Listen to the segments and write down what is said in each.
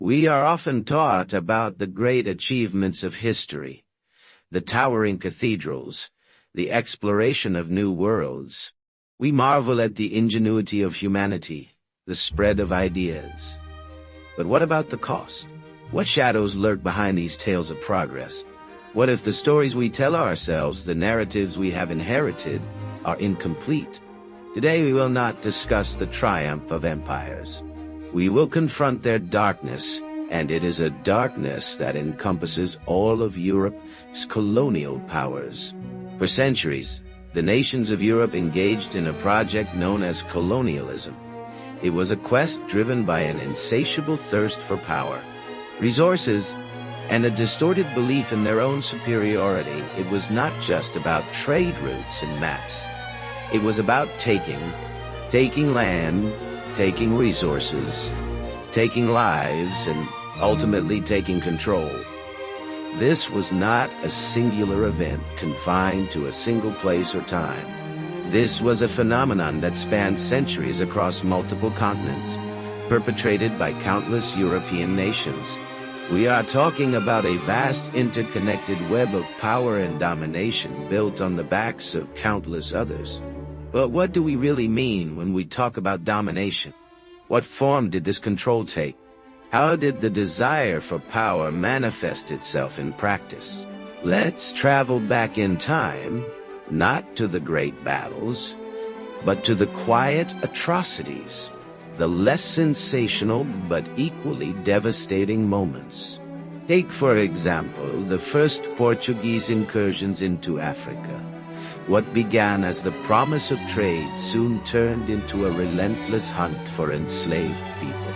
We are often taught about the great achievements of history, the towering cathedrals, the exploration of new worlds. We marvel at the ingenuity of humanity, the spread of ideas. But what about the cost? What shadows lurk behind these tales of progress? What if the stories we tell ourselves, the narratives we have inherited, are incomplete? Today we will not discuss the triumph of empires. We will confront their darkness, and it is a darkness that encompasses all of Europe's colonial powers. For centuries, the nations of Europe engaged in a project known as colonialism. It was a quest driven by an insatiable thirst for power, resources, and a distorted belief in their own superiority. It was not just about trade routes and maps. It was about taking land, taking resources, taking lives, and ultimately taking control. This was not a singular event confined to a single place or time. This was a phenomenon that spanned centuries across multiple continents, perpetrated by countless European nations. We are talking about a vast interconnected web of power and domination built on the backs of countless others. But what do we really mean when we talk about domination? What form did this control take? How did the desire for power manifest itself in practice? Let's travel back in time, not to the great battles, but to the quiet atrocities, the less sensational but equally devastating moments. Take, for example, the first Portuguese incursions into Africa. What began as the promise of trade soon turned into a relentless hunt for enslaved people.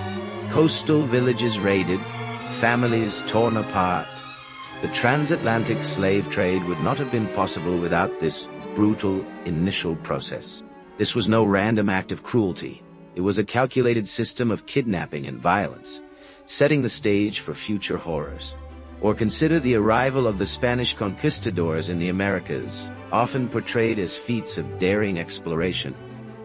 Coastal villages raided, families torn apart. The transatlantic slave trade would not have been possible without this brutal initial process. This was no random act of cruelty. It was a calculated system of kidnapping and violence, setting the stage for future horrors. Or consider the arrival of the Spanish conquistadors in the Americas, often portrayed as feats of daring exploration.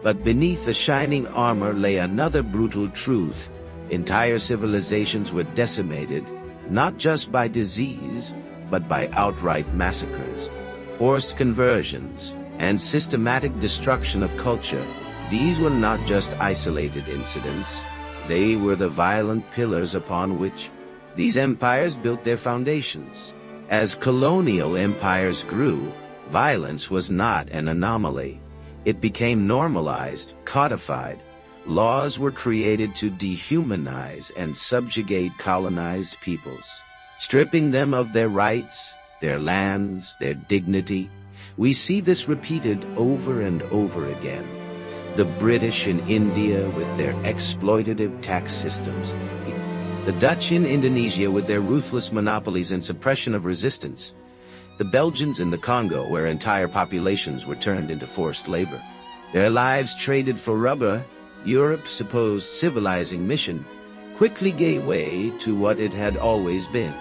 But beneath the shining armor lay another brutal truth. Entire civilizations were decimated, not just by disease, but by outright massacres, forced conversions, and systematic destruction of culture. These were not just isolated incidents. They were the violent pillars upon which these empires built their foundations. As colonial empires grew, violence was not an anomaly. It became normalized, codified. Laws were created to dehumanize and subjugate colonized peoples, stripping them of their rights, their lands, their dignity. We see this repeated over and over again. The British in India with their exploitative tax systems, the Dutch in Indonesia with their ruthless monopolies and suppression of resistance, the Belgians in the Congo where entire populations were turned into forced labor, their lives traded for rubber. Europe's supposed civilizing mission quickly gave way to what it had always been,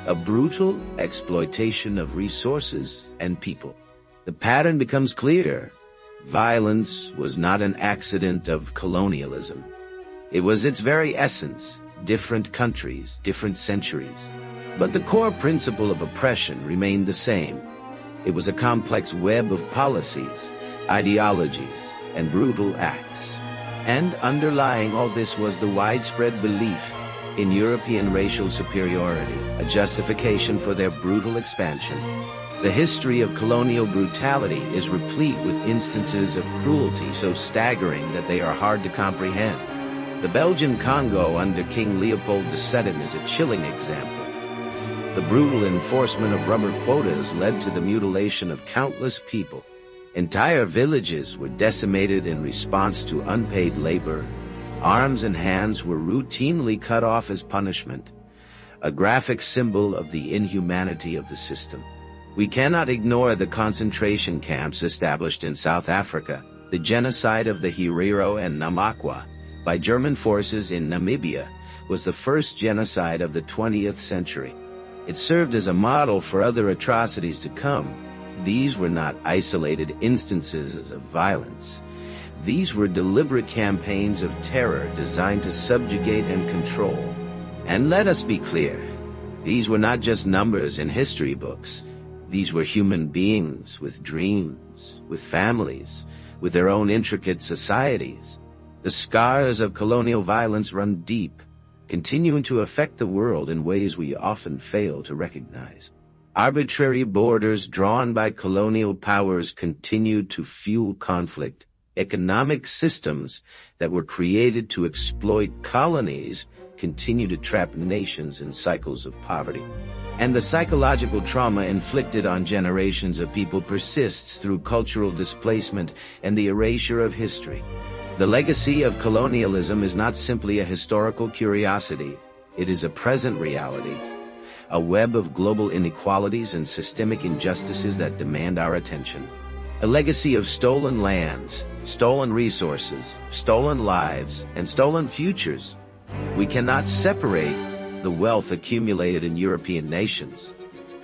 a brutal exploitation of resources and people. The pattern becomes clear. Violence was not an accident of colonialism. It was its very essence. Different countries, different centuries. But the core principle of oppression remained the same. It was a complex web of policies, ideologies, and brutal acts. And underlying all this was the widespread belief in European racial superiority, a justification for their brutal expansion. The history of colonial brutality is replete with instances of cruelty so staggering that they are hard to comprehend. The Belgian Congo under King Leopold II is a chilling example. The brutal enforcement of rubber quotas led to the mutilation of countless people. Entire villages were decimated in response to unpaid labor. Arms and hands were routinely cut off as punishment, a graphic symbol of the inhumanity of the system. We cannot ignore the concentration camps established in South Africa, the genocide of the Herero and Namakwa by German forces in Namibia was the first genocide of the 20th century. It served as a model for other atrocities to come. These were not isolated instances of violence. These were deliberate campaigns of terror designed to subjugate and control. And let us be clear, these were not just numbers in history books. These were human beings with dreams, with families, with their own intricate societies. The scars of colonial violence run deep, continuing to affect the world in ways we often fail to recognize. Arbitrary borders drawn by colonial powers continued to fuel conflict. Economic systems that were created to exploit colonies continue to trap nations in cycles of poverty. And the psychological trauma inflicted on generations of people persists through cultural displacement and the erasure of history. The legacy of colonialism is not simply a historical curiosity, it is a present reality, a web of global inequalities and systemic injustices that demand our attention. A legacy of stolen lands, stolen resources, stolen lives, and stolen futures. We cannot separate the wealth accumulated in European nations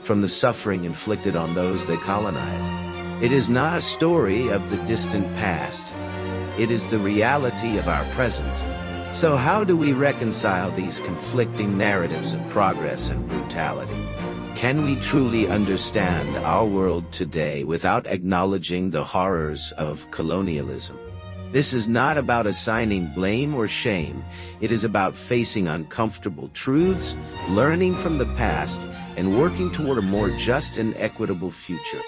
from the suffering inflicted on those they colonized. It is not a story of the distant past. It is the reality of our present. So how do we reconcile these conflicting narratives of progress and brutality? Can we truly understand our world today without acknowledging the horrors of colonialism? This is not about assigning blame or shame. It is about facing uncomfortable truths, learning from the past, and working toward a more just and equitable future.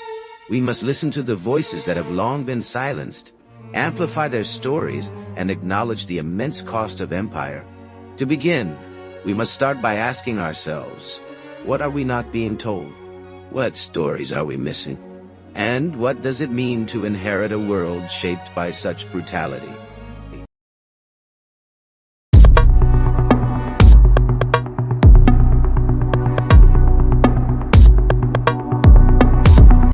We must listen to the voices that have long been silenced, amplify their stories, and acknowledge the immense cost of empire. To begin, we must start by asking ourselves, what are we not being told? What stories are we missing? And what does it mean to inherit a world shaped by such brutality?